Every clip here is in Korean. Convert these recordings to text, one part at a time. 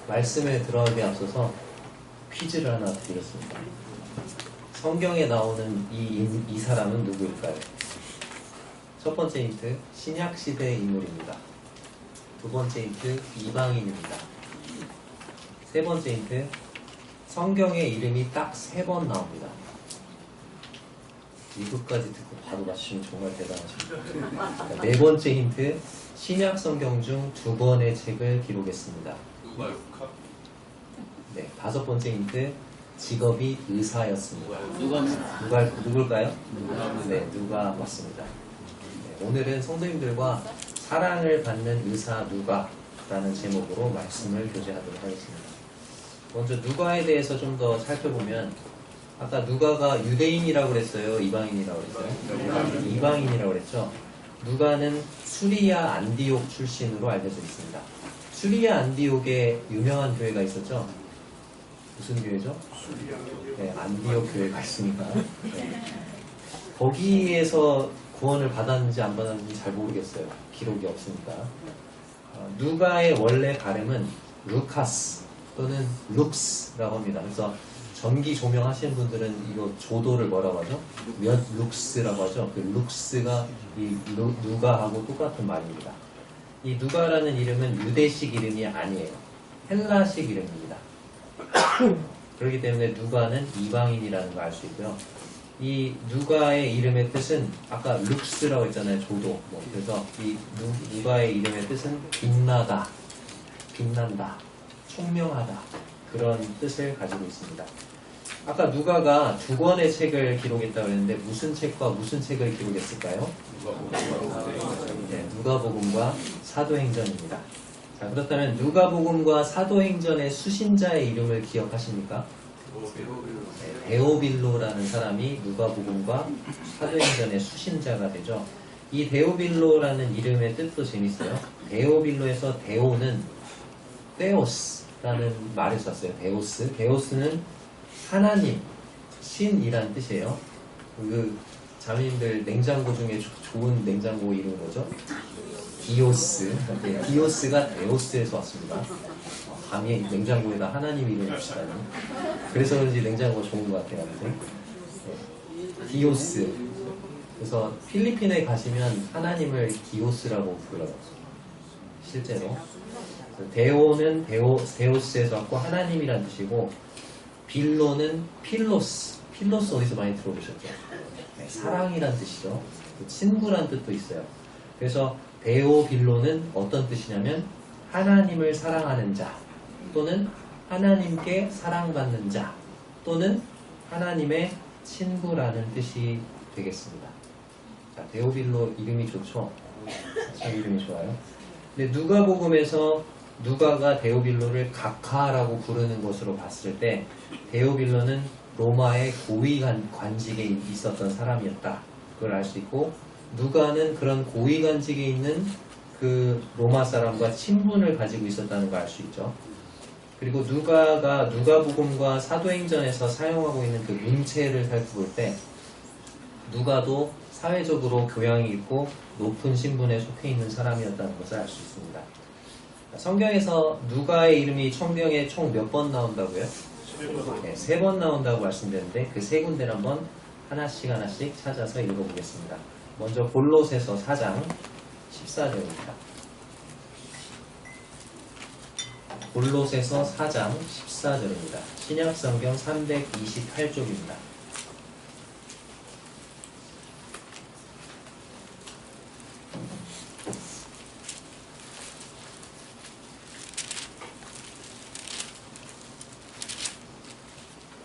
말씀에 들어가기에 앞서서 퀴즈를 하나 드리겠습니다. 성경에 나오는 이 사람은 누구일까요? 첫 번째 힌트, 신약시대의 인물입니다. 두 번째 힌트, 이방인입니다. 세 번째 힌트, 성경의 이름이 딱 3번 나옵니다. 이것까지 듣고 바로 맞추시면 정말 대단하십니다. 네 번째 힌트, 신약 성경 중 2권의 책을 기록했습니다. 누가요? 네, 5번째 힌트, 직업이 의사였습니다. 누굴까요? 네, 누가 맞습니다. 네, 오늘은 성도님들과 사랑을 받는 의사 누가라는 제목으로 말씀을 교제하도록 하겠습니다. 먼저 누가에 대해서 좀 더 살펴보면, 아까 누가가 유대인이라고 그랬어요? 이방인이라고 그랬어요? 이방인이라고 그랬죠? 누가는 수리아 안디옥 출신으로 알려져 있습니다. 수리아 안디옥에 유명한 교회가 있었죠? 무슨 교회죠? 네, 안디옥 교회가 있으니까. 네. 거기에서 구원을 받았는지 안 받았는지 잘 모르겠어요. 기록이 없으니까. 누가의 원래 발음은 루카스 또는 룩스라고 합니다. 그래서 전기 조명 하시는 분들은 이거 조도를 뭐라고 하죠? 몇 룩스라고 하죠. 그 룩스가 이 누가하고 똑같은 말입니다. 이 누가라는 이름은 유대식 이름이 아니에요. 헬라식 이름입니다. 그렇기 때문에 누가는 이방인이라는 걸 알 수 있고요. 이 누가의 이름의 뜻은 아까 룩스라고 했잖아요. 조도. 그래서 이 누가의 이름의 뜻은 빛나다, 빛난다, 총명하다, 그런 뜻을 가지고 있습니다. 아까 누가가 2권의 책을 기록했다고 했는데 무슨 책과 무슨 책을 기록했을까요? 네, 누가복음과 사도행전입니다. 자, 그렇다면 누가복음과 사도행전의 수신자의 이름을 기억하십니까? 네, 데오빌로라는 사람이 누가복음과 사도행전의 수신자가 되죠. 이 데오빌로라는 이름의 뜻도 재밌어요. 데오빌로에서 데오는 테오스라는 말을 썼어요. 데오스. 데오스는 하나님, 신이란 뜻이에요. 그 자매님들 냉장고 중에 좋은 냉장고 이름 뭐죠? 디오스. 네, 디오스가 데오스에서 왔습니다. 감히 냉장고에다 하나님 이름을 붙이다니. 그래서 그런지 냉장고가 좋은 것 같아요. 네. 디오스. 그래서 필리핀에 가시면 하나님을 디오스라고 불러요. 실제로. 데오는 데오스에서 왔고 하나님이란 뜻이고, 빌로는 필로스. 필로스 어디서 많이 들어보셨죠? 네, 사랑이란 뜻이죠. 친구란 뜻도 있어요. 그래서 데오빌로는 어떤 뜻이냐면 하나님을 사랑하는 자, 또는 하나님께 사랑받는 자, 또는 하나님의 친구라는 뜻이 되겠습니다. 자, 데오빌로 이름이 좋죠? 참 이름이 좋아요. 근데 누가복음에서 누가가 데오빌로를 각하라고 부르는 것으로 봤을 때 데오빌로는 로마의 고위 관직에 있었던 사람이었다. 그걸 알 수 있고, 누가는 그런 고위 관직에 있는 그 로마 사람과 친분을 가지고 있었다는 걸 알 수 있죠. 그리고 누가가 누가복음과 사도행전에서 사용하고 있는 그 문체를 살펴볼 때 누가도 사회적으로 교양이 있고 높은 신분에 속해 있는 사람이었다는 것을 알 수 있습니다. 성경에서 누가의 이름이 성경에 총 몇 번 나온다고요? 네, 3번 나온다고 말씀드렸는데 그 3군데를 한번 하나씩 찾아서 읽어보겠습니다. 먼저 골로새서 4장 14절입니다. 골로새서 4장 14절입니다. 신약성경 328쪽입니다.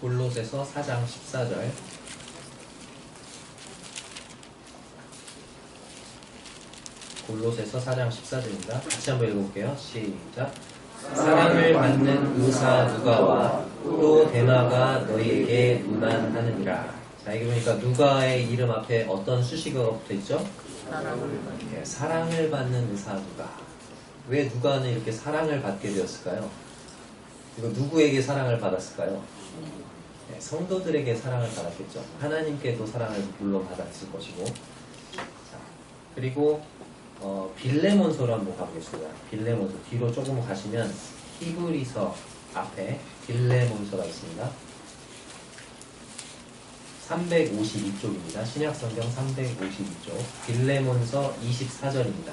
골로새서 4장 14절. 골로새서 4장 14절입니다. 같이 한번 읽어볼게요. 시작. 사랑을 받는 의사 누가와 또 데마가 너희에게 문안하느니라. 자, 여기 보니까 누가의 이름 앞에 어떤 수식어가 붙어있죠? 네, 사랑을 받는 의사 누가. 왜 누가는 이렇게 사랑을 받게 되었을까요? 이거 누구에게 사랑을 받았을까요? 네, 성도들에게 사랑을 받았겠죠. 하나님께도 사랑을 물론 받았을 것이고. 자, 그리고 빌레몬서로 한번 가보겠습니다. 빌레몬서 뒤로 조금 가시면 히브리서 앞에 빌레몬서가 있습니다. 352쪽입니다. 신약성경 352쪽 빌레몬서 24절입니다.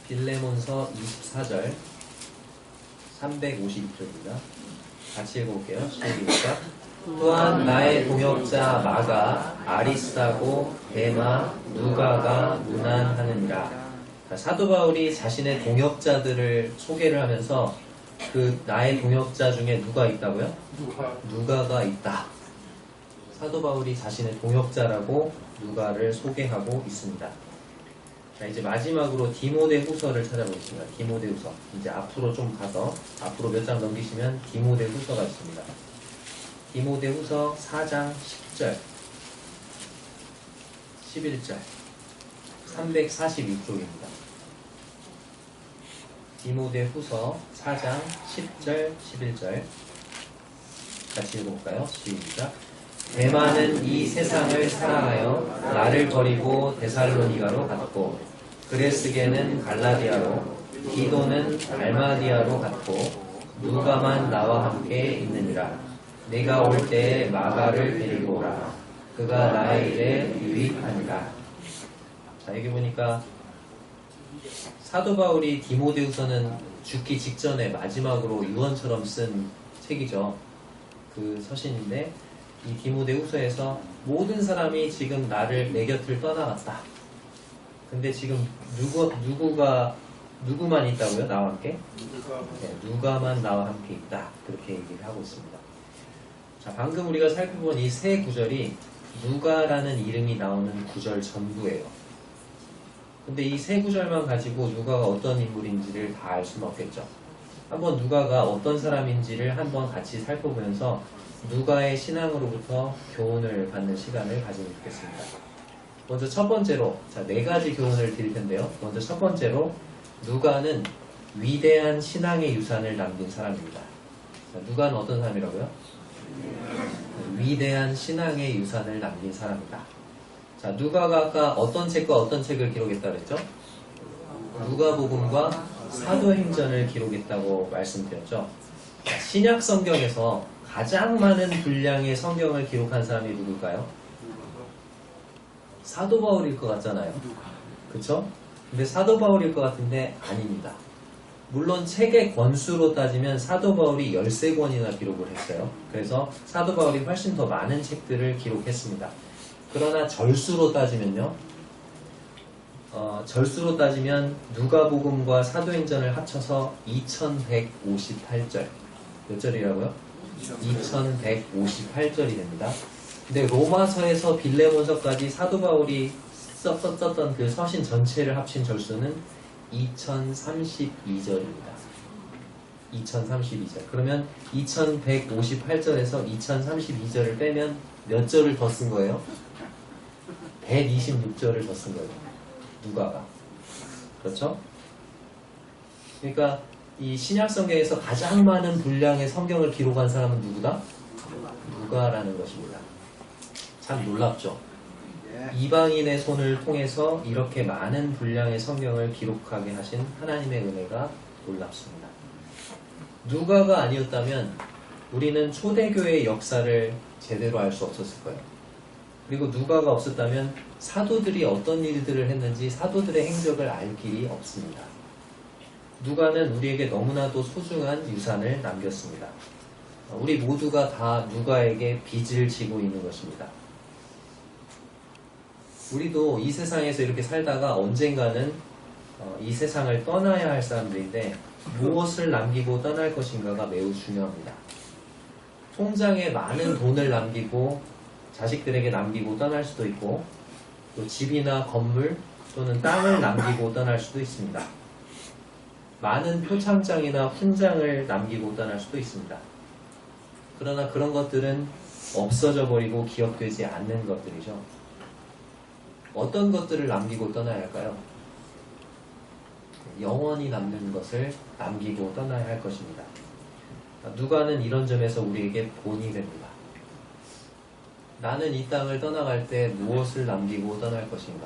빌레몬서 24절 352쪽입니다. 같이 읽어볼게요. 시작. 또한 나의 동역자 마가, 아리스다고, 데마, 누가가 문안하느니라. 사도 바울이 자신의 동역자들을 소개를 하면서 그 나의 동역자 중에 누가 있다고요? 누가가 있다. 사도 바울이 자신의 동역자라고 누가를 소개하고 있습니다. 자, 이제 마지막으로 디모데후서를 찾아보겠습니다. 디모데후서. 이제 앞으로 좀 가서 앞으로 몇 장 넘기시면 디모데후서가 있습니다. 디모데후서 4장 10절, 11절, 342쪽입니다. 디모데후서 4장 10절, 11절 같이 읽어볼까요? 시작. 데마는 이 세상을 사랑하여 나를 버리고 데살로니가로 갔고, 그레스게는 갈라디아로, 디도는 달마디아로 갔고, 누가만 나와 함께 있느니라. 내가 올 때에 마가를 데리고 오라. 그가 나의 일에 유익하니라. 자, 여기 보니까 사도 바울이 디모데후서는 죽기 직전에 마지막으로 유언처럼 쓴 책이죠. 그 서신인데, 이 디모데후서에서 모든 사람이 지금 나를 내 곁을 떠나갔다. 근데 지금 누구만 있다고요? 나와 함께? 네, 누가만 나와 함께 있다. 그렇게 얘기를 하고 있습니다. 자, 방금 우리가 살펴본 이 세 구절이 누가라는 이름이 나오는 구절 전부예요. 근데 이 세 구절만 가지고 누가가 어떤 인물인지를 다 알 수는 없겠죠. 한번 누가가 어떤 사람인지를 한번 같이 살펴보면서 누가의 신앙으로부터 교훈을 받는 시간을 가지면 좋겠습니다. 먼저 첫 번째로, 자, 네 가지 교훈을 드릴 텐데요. 먼저 첫 번째로, 누가는 위대한 신앙의 유산을 남긴 사람입니다. 자, 누가는 어떤 사람이라고요? 위대한 신앙의 유산을 남긴 사람이다. 자, 누가가 아까 어떤 책과 어떤 책을 기록했다 그랬죠? 누가복음과 사도행전을 기록했다고 말씀드렸죠. 자, 신약 성경에서 가장 많은 분량의 성경을 기록한 사람이 누굴까요? 사도 바울일 것 같잖아요. 그쵸? 근데 사도 바울일 것 같은데 아닙니다. 물론 책의 권수로 따지면 사도 바울이 13권이나 기록을 했어요. 그래서 사도 바울이 훨씬 더 많은 책들을 기록했습니다. 그러나 절수로 따지면요. 절수로 따지면 누가복음과 사도행전을 합쳐서 2158절. 몇 절이라고요? 2158절이 됩니다. 근데 로마서에서 빌레몬서까지 사도 바울이 썼던 그 서신 전체를 합친 절수는 2032절입니다. 2032절. 그러면 2158절에서 2032절을 빼면 몇 절을 더 쓴 거예요? 126절을 더 쓴 거예요. 누가가. 그렇죠? 그러니까 이 신약성경에서 가장 많은 분량의 성경을 기록한 사람은 누구다? 누가라는 것입니다. 참 놀랍죠? 이방인의 손을 통해서 이렇게 많은 분량의 성경을 기록하게 하신 하나님의 은혜가 놀랍습니다. 누가가 아니었다면 우리는 초대교회의 역사를 제대로 알 수 없었을 거예요. 그리고 누가가 없었다면 사도들이 어떤 일들을 했는지 사도들의 행적을 알 길이 없습니다. 누가는 우리에게 너무나도 소중한 유산을 남겼습니다. 우리 모두가 다 누가에게 빚을 지고 있는 것입니다. 우리도 이 세상에서 이렇게 살다가 언젠가는 이 세상을 떠나야 할 사람들인데 무엇을 남기고 떠날 것인가가 매우 중요합니다. 통장에 많은 돈을 남기고 자식들에게 남기고 떠날 수도 있고, 또 집이나 건물 또는 땅을 남기고 떠날 수도 있습니다. 많은 표창장이나 훈장을 남기고 떠날 수도 있습니다. 그러나 그런 것들은 없어져 버리고 기억되지 않는 것들이죠. 어떤 것들을 남기고 떠나야 할까요? 영원히 남는 것을 남기고 떠나야 할 것입니다. 누가는 이런 점에서 우리에게 본이 됩니다. 나는 이 땅을 떠나갈 때 무엇을 남기고 떠날 것인가?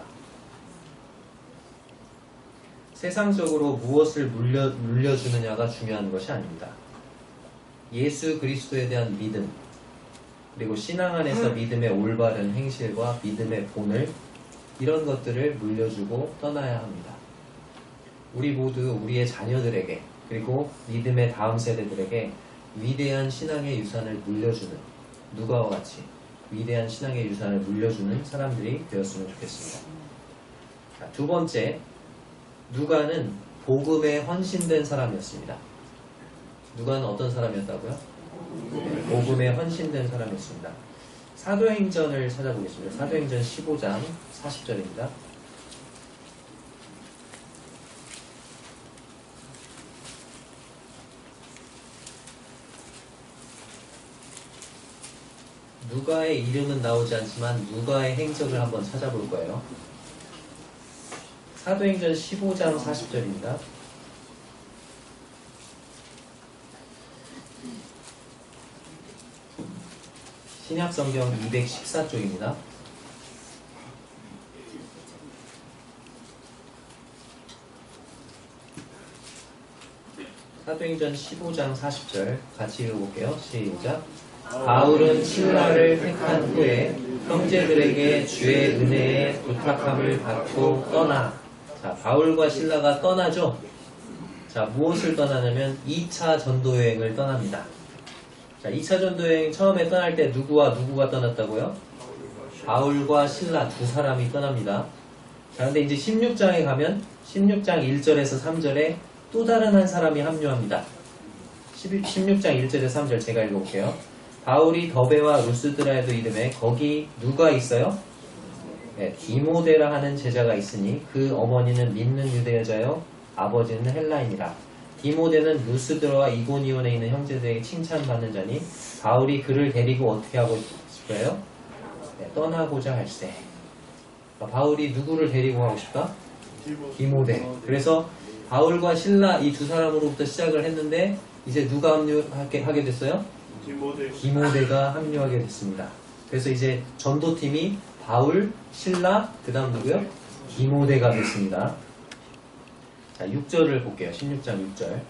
세상적으로 무엇을 물려주느냐가 중요한 것이 아닙니다. 예수 그리스도에 대한 믿음, 그리고 신앙 안에서 믿음의 올바른 행실과 믿음의 본을, 이런 것들을 물려주고 떠나야 합니다. 우리 모두 우리의 자녀들에게, 그리고 믿음의 다음 세대들에게 위대한 신앙의 유산을 물려주는, 누가와 같이 위대한 신앙의 유산을 물려주는 사람들이 되었으면 좋겠습니다. 자, 두 번째, 누가는 복음에 헌신된 사람이었습니다. 누가는 어떤 사람이었다고요? 복음에 헌신된 사람이었습니다. 사도행전을 찾아보겠습니다. 사도행전 15장 40절입니다. 누가의 이름은 나오지 않지만 누가의 행적을 한번 찾아볼 거예요. 사도행전 15장 40절입니다. 신약성경 214쪽입니다. 사도행전 15장 40절 같이 읽어볼게요. 시작. 바울은 신라를 택한 후에 형제들에게 주의 은혜에 부탁함을 받고 떠나. 자, 바울과 신라가 떠나죠. 자, 무엇을 떠나냐면 2차 전도 여행을 떠납니다. 자, 2차 전도 여행 처음에 떠날 때 누구와 누구가 떠났다고요? 바울과 신라 두 사람이 떠납니다. 자, 근데 이제 16장에 가면 16장 1절에서 3절에 또 다른 한 사람이 합류합니다. 16장 1절에서 3절 제가 읽어볼게요. 바울이 더베와 루스드라에도 이름에 거기 누가 있어요? 네, 디모데라 하는 제자가 있으니 그 어머니는 믿는 유대 여자요 아버지는 헬라인이라. 디모데는 루스드라와 이고니온에 있는 형제들에게 칭찬받는 자니 바울이 그를 데리고 어떻게 하고 싶어요? 네, 떠나고자 할세. 바울이 누구를 데리고 가고 싶다? 디모데. 그래서 바울과 신라 이 두 사람으로부터 시작을 했는데 이제 누가 합류하게 됐어요? 디모데가 합류하게 됐습니다. 그래서 이제 전도팀이 바울, 신라, 그 다음 누구요? 디모데가 됐습니다. 자, 6절을 볼게요. 16장 6절.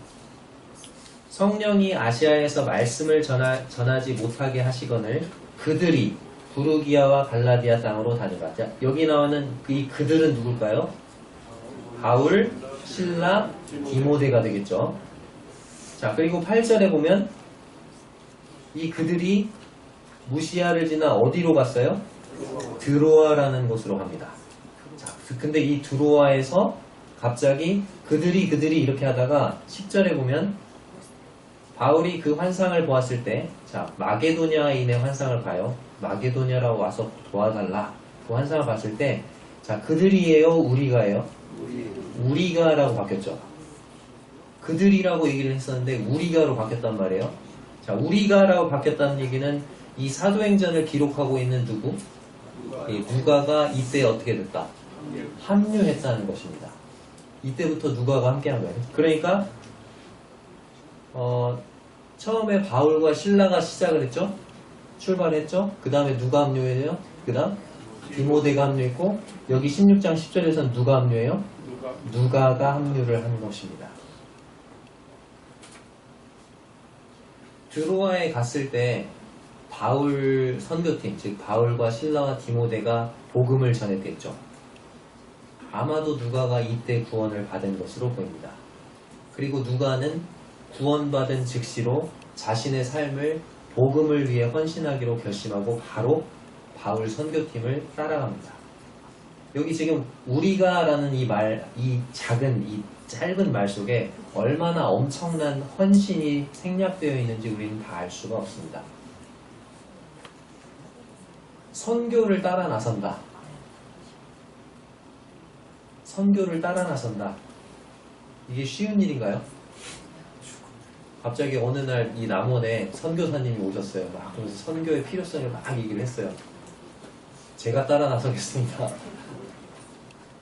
성령이 아시아에서 말씀을 전하지 못하게 하시거늘 그들이 부르기아와 갈라디아 땅으로 다니라. 자, 여기 나오는 이 그들은 누굴까요? 바울, 신라, 디모데가 되겠죠. 자, 그리고 8절에 보면 이 그들이 무시아를 지나 어디로 갔어요? 드로아라는 곳으로 갑니다. 자, 근데 이 드로아에서 갑자기 그들이 이렇게 하다가 10절에 보면 바울이 그 환상을 보았을 때, 자, 마게도냐인의 환상을 봐요. 마게도냐라고 와서 도와달라. 그 환상을 봤을 때, 자, 그들이에요? 우리가예요? 우리가라고 바뀌었죠. 그들이라고 얘기를 했었는데 우리가로 바뀌었단 말이에요. 자, 우리가라고 바뀌었다는 얘기는 이 사도행전을 기록하고 있는 누구? 이 누가가 이때 어떻게 됐다? 합류했다는 것입니다. 이때부터 누가가 함께한 거예요. 그러니까 처음에 바울과 신라가 시작을 했죠. 출발했죠. 그 다음에 누가 합류해요? 그 다음 디모데가 합류했고 여기 16장 10절에서는 누가 합류해요? 누가가 합류를 한 것입니다. 드로아에 갔을 때 바울 선교팀, 즉 바울과 신라와 디모데가 복음을 전했겠죠. 아마도 누가가 이때 구원을 받은 것으로 보입니다. 그리고 누가는 구원받은 즉시로 자신의 삶을 복음을 위해 헌신하기로 결심하고 바로 바울 선교팀을 따라갑니다. 여기 지금 우리가라는 이 작은, 이 짧은 말 속에 얼마나 엄청난 헌신이 생략되어 있는지 우리는 다 알 수가 없습니다. 선교를 따라 나선다. 선교를 따라 나선다. 이게 쉬운 일인가요? 갑자기 어느 날 이 남원에 선교사님이 오셨어요. 막 그러면서 선교의 필요성을 막 얘기를 했어요. 제가 따라 나서겠습니다.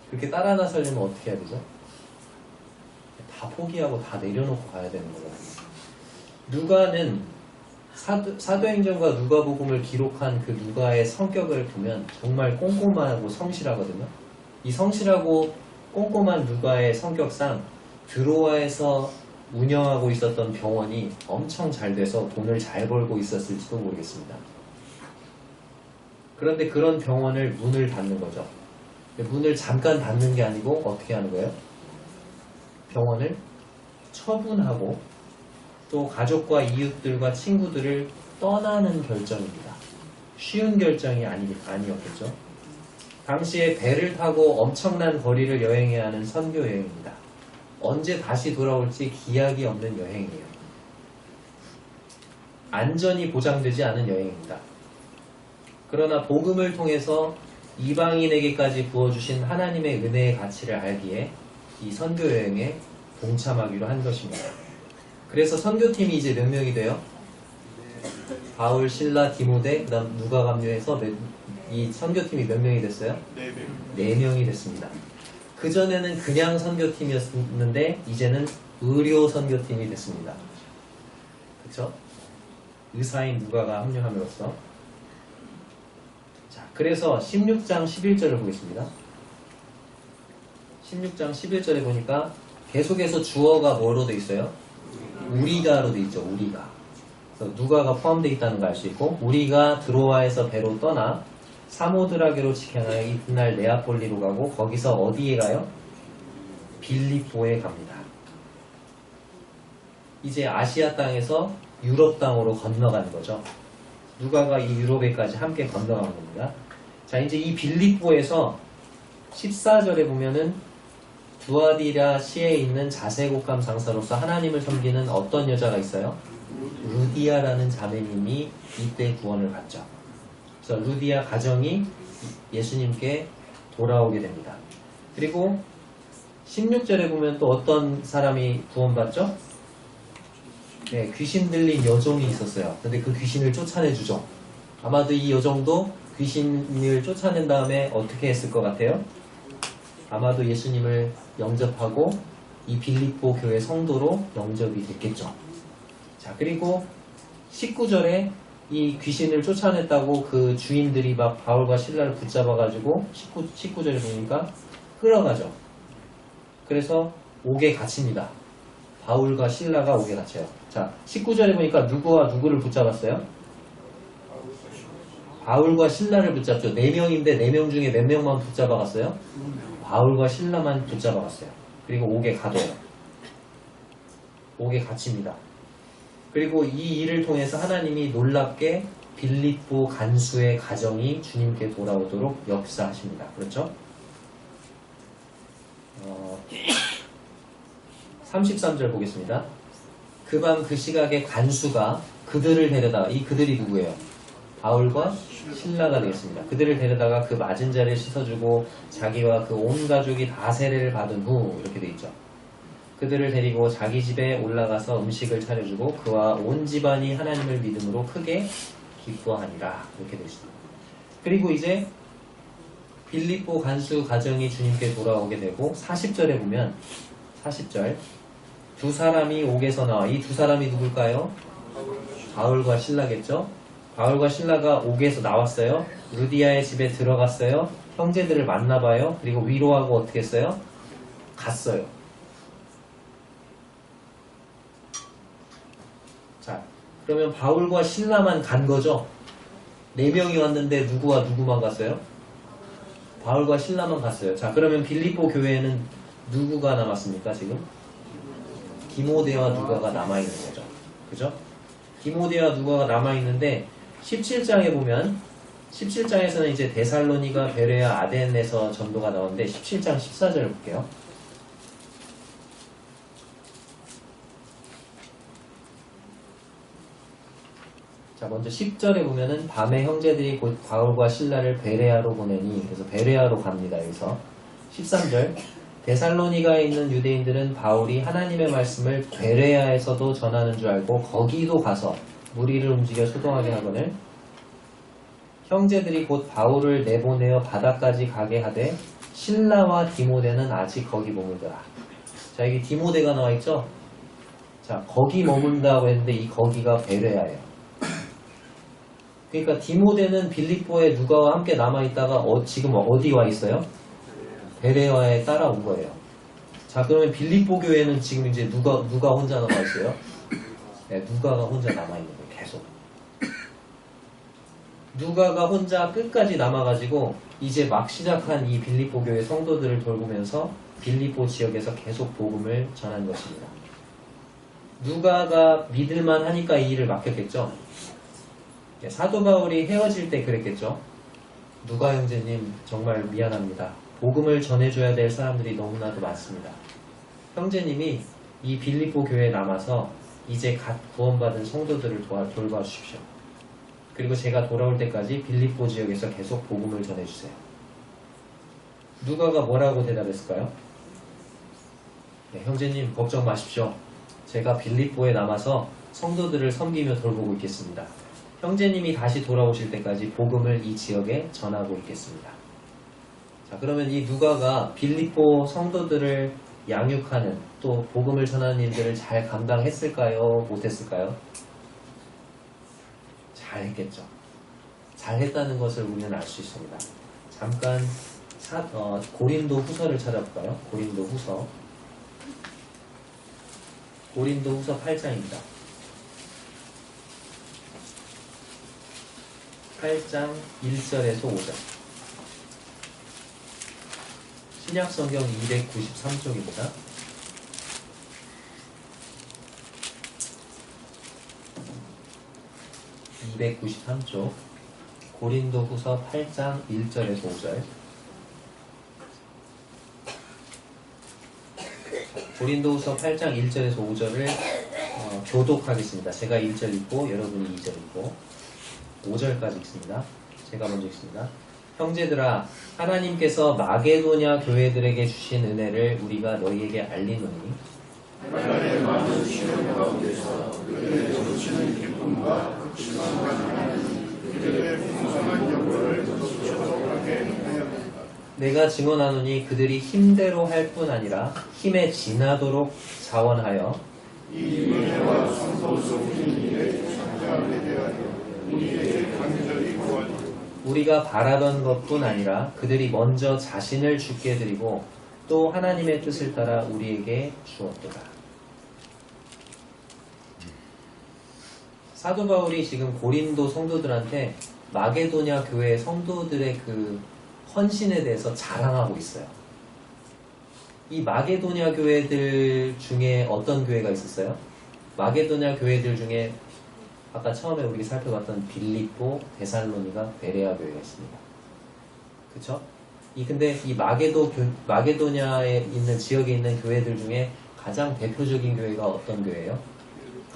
그렇게 따라 나서려면 어떻게 해야 되죠? 다 포기하고 다 내려놓고 가야 되는 거거든요. 누가는 사도행전과 누가복음을 기록한 그 누가의 성격을 보면 정말 꼼꼼하고 성실하거든요. 이 성실하고 꼼꼼한 누가의 성격상 드로아에서 운영하고 있었던 병원이 엄청 잘 돼서 돈을 잘 벌고 있었을지도 모르겠습니다. 그런데 그런 병원을 문을 닫는 거죠. 문을 잠깐 닫는 게 아니고 어떻게 하는 거예요? 병원을 처분하고 또 가족과 이웃들과 친구들을 떠나는 결정입니다. 쉬운 결정이 아니었겠죠. 당시에 배를 타고 엄청난 거리를 여행해야 하는 선교 여행입니다. 언제 다시 돌아올지 기약이 없는 여행이에요. 안전이 보장되지 않은 여행입니다. 그러나 복음을 통해서 이방인에게까지 부어주신 하나님의 은혜의 가치를 알기에 이 선교 여행에 동참하기로 한 것입니다. 그래서 선교팀이 이제 몇 명이 돼요? 바울, 실라, 디모데, 그 다음 누가 감료해서 이 선교팀이 몇 명이 됐어요? 4명이 됐습니다. 그전에는 그냥 선교팀이었는데 이제는 의료 선교팀이 됐습니다. 그렇죠? 의사인 누가가 합류함으로써. 자, 그래서 16장 11절을 보겠습니다. 16장 11절에 보니까 계속해서 주어가 뭐로 돼 있어요? 우리가로 돼 있죠. 우리가. 그래서 누가가 포함되어 있다는 걸 알 수 있고, 우리가 드로아에서 배로 떠나 사모드라게로 직행하여 이튿날 네아폴리로 가고, 거기서 어디에 가요? 빌립보에 갑니다. 이제 아시아 땅에서 유럽 땅으로 건너가는 거죠. 누가가 이 유럽에까지 함께 건너간 겁니다. 자, 이제 이 빌립보에서 14절에 보면은 두아디라시에 있는 자세곡감 장사로서 하나님을 섬기는 어떤 여자가 있어요? 루디아라는 자매님이 이때 구원을 받죠. 그래서 루디아 가정이 예수님께 돌아오게 됩니다. 그리고 16절에 보면 또 어떤 사람이 구원받죠? 네, 귀신 들린 여종이 있었어요. 근데 그 귀신을 쫓아내주죠. 아마도 이 여종도 귀신을 쫓아낸 다음에 어떻게 했을 것 같아요? 아마도 예수님을 영접하고 이 빌립보 교회 성도로 영접이 됐겠죠. 자, 그리고 19절에 이 귀신을 쫓아냈다고 그 주인들이 막 바울과 실라를 붙잡아가지고 19절에 보니까 끌어가죠. 그래서 옥에 갇힙니다. 바울과 실라가 옥에 갇혀요. 자, 19절에 보니까 누구와 누구를 붙잡았어요? 바울과 실라를 붙잡죠. 4명인데 4명 중에 몇 명만 붙잡아갔어요? 바울과 실라만 붙잡아갔어요. 그리고 옥에 가둬요. 옥에 갇힙니다. 그리고 이 일을 통해서 하나님이 놀랍게 빌립보 간수의 가정이 주님께 돌아오도록 역사하십니다. 그렇죠? 33절 보겠습니다. 그 밤 그 시각에 간수가 그들을 데려다가, 이 그들이 누구예요? 바울과 실라가 되겠습니다. 그들을 데려다가 그 맞은 자리를 씻어주고 자기와 그 온 가족이 다 세례를 받은 후, 이렇게 돼 있죠. 그들을 데리고 자기 집에 올라가서 음식을 차려주고 그와 온 집안이 하나님을 믿음으로 크게 기뻐하니라, 이렇게 되어 있습니다. 그리고 이제 빌립보 간수 가정이 주님께 돌아오게 되고 40절에 보면 40절 두 사람이 옥에서 나와, 이 두 사람이 누굴까요? 바울과 실라겠죠. 바울과 실라가 옥에서 나왔어요. 루디아의 집에 들어갔어요. 형제들을 만나봐요. 그리고 위로하고 어떻게 했어요? 갔어요. 자, 그러면 바울과 실라만 간 거죠? 4명이 왔는데 누구와 누구만 갔어요? 바울과 실라만 갔어요. 자, 그러면 빌립보 교회에는 누구가 남았습니까, 지금? 디모데와 누가가 남아있는 거죠. 그죠? 디모데와 누가가 남아있는데 17장에 보면 17장에서는 이제 데살로니가, 베레아, 아덴에서 전도가 나오는데 17장 14절을 볼게요. 자, 먼저 10절에 보면은 밤에 형제들이 곧 바울과 실라를 베레아로 보내니, 그래서 베레아로 갑니다. 여기서 13절 데살로니가에 있는 유대인들은 바울이 하나님의 말씀을 베레아에서도 전하는 줄 알고 거기도 가서 무리를 움직여 소동하게 하거늘 형제들이 곧 바울을 내보내어 바다까지 가게 하되 실라와 디모데는 아직 거기 머물더라. 자, 여기 디모데가 나와 있죠? 자, 거기 머문다고 했는데 이 거기가 베레아예요. 그러니까 디모데는 빌립보에 누가와 함께 남아있다가 지금 어디 와 있어요? 베레아에 따라온 거예요. 자, 그러면 빌립보 교회는 지금 이제 누가 혼자 남아 있어요? 네, 누가가 혼자 남아 있는 거예요. 계속. 누가가 혼자 끝까지 남아가지고 이제 막 시작한 이 빌립보 교회 성도들을 돌보면서 빌립보 지역에서 계속 복음을 전한 것입니다. 누가가 믿을만 하니까 이 일을 맡겼겠죠. 네, 사도 바울이 헤어질 때 그랬겠죠. 누가 형제님 정말 미안합니다. 복음을 전해줘야 될 사람들이 너무나도 많습니다. 형제님이 이 빌립보 교회에 남아서 이제 갓 구원받은 성도들을 돌봐주십시오. 그리고 제가 돌아올 때까지 빌립보 지역에서 계속 복음을 전해주세요. 누가가 뭐라고 대답했을까요? 네, 형제님 걱정 마십시오. 제가 빌립보에 남아서 성도들을 섬기며 돌보고 있겠습니다. 형제님이 다시 돌아오실 때까지 복음을 이 지역에 전하고 있겠습니다. 자, 그러면 이 누가가 빌립보 성도들을 양육하는 또 복음을 전하는 일들을 잘 감당했을까요? 못했을까요? 잘했겠죠. 잘했다는 것을 우리는 알 수 있습니다. 잠깐 고린도 후서를 찾아볼까요? 고린도 후서 8장입니다. 8장 1절에서 5절. 신약성경 293쪽입니다. (293쪽) 고린도후서 8장 1절에서 5절. 고린도후서 8장 1절에서 5절을 교독하겠습니다. 제가 1절 읽고 여러분이 2절 읽고 5절까지 읽습니다. 제가 먼저 읽습니다. 형제들아, 하나님께서 마게도냐 교회들에게 주신 은혜를 우리가 너희에게 알리노니 나의 많은 시련 가운데서 그들의 넘치는 기쁨과 극심한 환난이 그들의 풍성한 영광을 넘치도록 하게 하였다. 내가 증언하노니 그들이 힘대로 할 뿐 아니라 힘에 지나도록 자원하여 이 은혜와 성도 속인 일에 참여하게 되하여 우리에게 간절히 구하니 우리가 바라던 것뿐 아니라 그들이 먼저 자신을 주께 드리고 또 하나님의 뜻을 따라 우리에게 주었도다. 사도 바울이 지금 고린도 성도들한테 마게도냐 교회 성도들의 그 헌신에 대해서 자랑하고 있어요. 이 마게도냐 교회들 중에 어떤 교회가 있었어요? 마게도냐 교회들 중에 아까 처음에 우리가 살펴봤던 빌립보, 데살로니가, 베레아 교회가 있습니다. 그쵸? 근데 이 마게도냐에 있는 지역에 있는 교회들 중에 가장 대표적인 교회가 어떤 교회예요?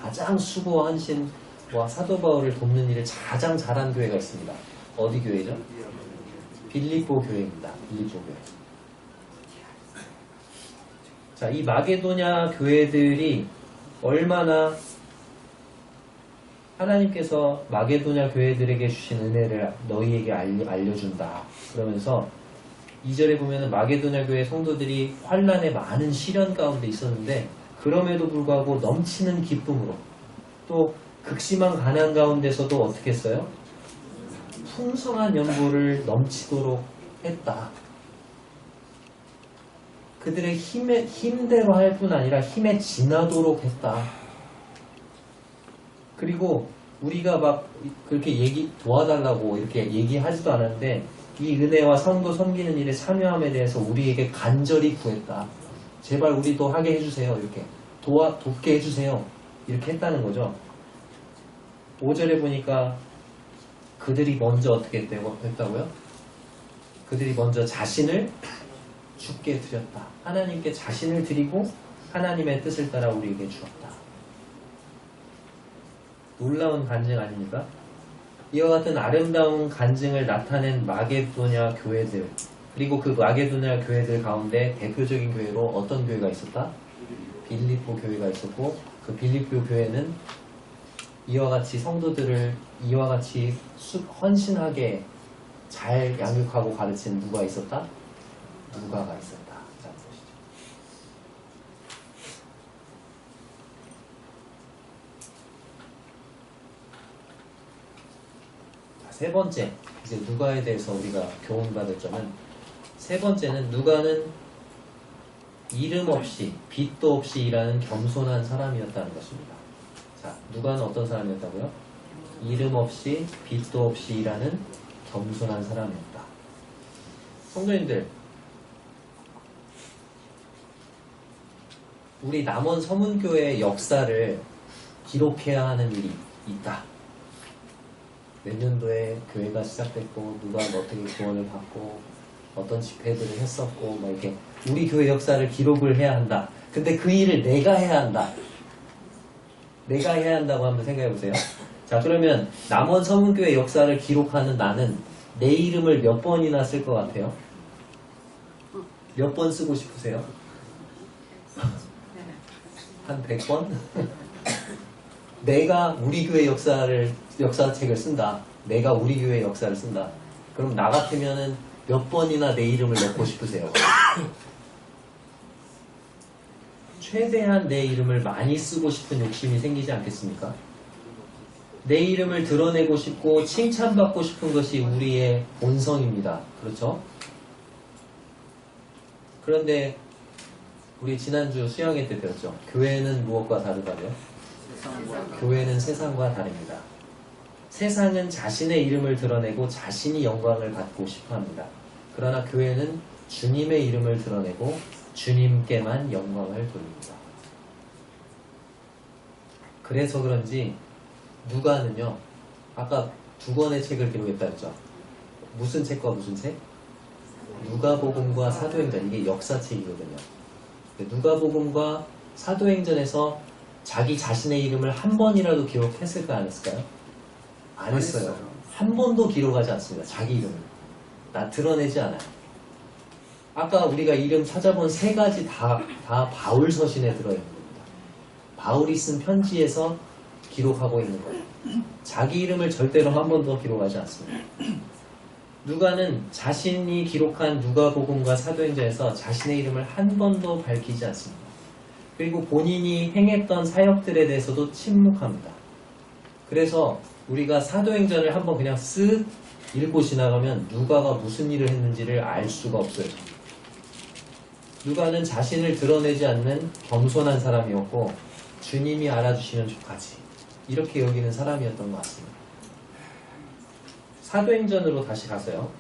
가장 수고와 헌신과 사도 바울을 돕는 일을 가장 잘한 교회가 있습니다. 어디 교회죠? 빌립보 교회입니다. 빌립보 교회. 자, 이 마게도냐 교회들이 얼마나 하나님께서 마게도냐 교회들에게 주신 은혜를 너희에게 알려준다. 그러면서 2절에 보면은 마게도냐 교회 성도들이 환난의 많은 시련 가운데 있었는데 그럼에도 불구하고 넘치는 기쁨으로 또 극심한 가난 가운데서도 어떻게 했어요? 풍성한 연보를 넘치도록 했다. 그들의 힘대로 할 뿐 아니라 힘에 지나도록 했다. 그리고 우리가 막 그렇게 도와달라고 이렇게 얘기하지도 않았는데 이 은혜와 성도 섬기는 일에 참여함에 대해서 우리에게 간절히 구했다. 제발 우리도 하게 해주세요. 이렇게 돕게 해주세요. 이렇게 했다는 거죠. 5절에 보니까 그들이 먼저 어떻게 했다고요? 그들이 먼저 자신을 주께 드렸다. 하나님께 자신을 드리고 하나님의 뜻을 따라 우리에게 주었다. 놀라운 간증 아닙니까? 이와 같은 아름다운 간증을 나타낸 마게도냐 교회들, 그리고 그 마게도냐 교회들 가운데 대표적인 교회로 어떤 교회가 있었다? 빌립보 교회가 있었고, 그 빌립보 교회는 이와 같이 성도들을 이와 같이 헌신하게 잘 양육하고 가르친 누가 있었다? 누가가 있었다. 라는 것이죠. 세 번째, 이제 누가에 대해서 우리가 교훈받을 점은, 세 번째는 누가는 이름 없이 빚도 없이 일하는 겸손한 사람이었다는 것입니다. 자, 누가는 어떤 사람이었다고요? 이름 없이 빚도 없이 일하는 겸손한 사람이었다. 성도님들, 우리 남원 서문교회의 역사를 기록해야 하는 일이 있다. 몇 년도에 교회가 시작됐고 누가 어떻게 구원을 받고 어떤 집회들을 했었고 막 이렇게 우리 교회 역사를 기록을 해야 한다. 근데 그 일을 내가 해야 한다. 내가 해야 한다고 한번 생각해 보세요. 자, 그러면 남원 서문교회 역사를 기록하는 나는 내 이름을 몇 번이나 쓸 것 같아요? 몇 번 쓰고 싶으세요? 한 100번? 내가 우리 교회 역사책을 쓴다. 내가 우리 교회 역사를 쓴다. 그럼 나 같으면은 몇 번이나 내 이름을 넣고 싶으세요? 최대한 내 이름을 많이 쓰고 싶은 욕심이 생기지 않겠습니까? 내 이름을 드러내고 싶고 칭찬받고 싶은 것이 우리의 본성입니다. 그렇죠? 그런데 우리 지난주 수양회 때 배웠죠. 교회는 무엇과 다르다고요? 교회는 세상과 다릅니다. 세상은 자신의 이름을 드러내고 자신이 영광을 받고 싶어합니다. 그러나 교회는 주님의 이름을 드러내고 주님께만 영광을 돌립니다. 그래서 그런지 누가는요, 아까 두 권의 책을 기록했다 했죠. 무슨 책과 무슨 책? 누가복음과 사도행전. 이게 역사책이거든요. 누가복음과 사도행전에서 자기 자신의 이름을 한 번이라도 기록했을까 안 했을까요? 안 했어요. 한 번도 기록하지 않습니다. 자기 이름을. 나 드러내지 않아요. 아까 우리가 이름 찾아본 세 가지 다 바울 서신에 들어있는 겁니다. 바울이 쓴 편지에서 기록하고 있는 거예요. 자기 이름을 절대로 한 번도 기록하지 않습니다. 누가는 자신이 기록한 누가복음과 사도행전에서 자신의 이름을 한 번도 밝히지 않습니다. 그리고 본인이 행했던 사역들에 대해서도 침묵합니다. 그래서 우리가 사도행전을 한번 그냥 쓱 읽고 지나가면 누가가 무슨 일을 했는지를 알 수가 없어요. 누가는 자신을 드러내지 않는 겸손한 사람이었고 주님이 알아주시면 좋겠지, 이렇게 여기는 사람이었던 것 같습니다. 사도행전으로 다시 가서요.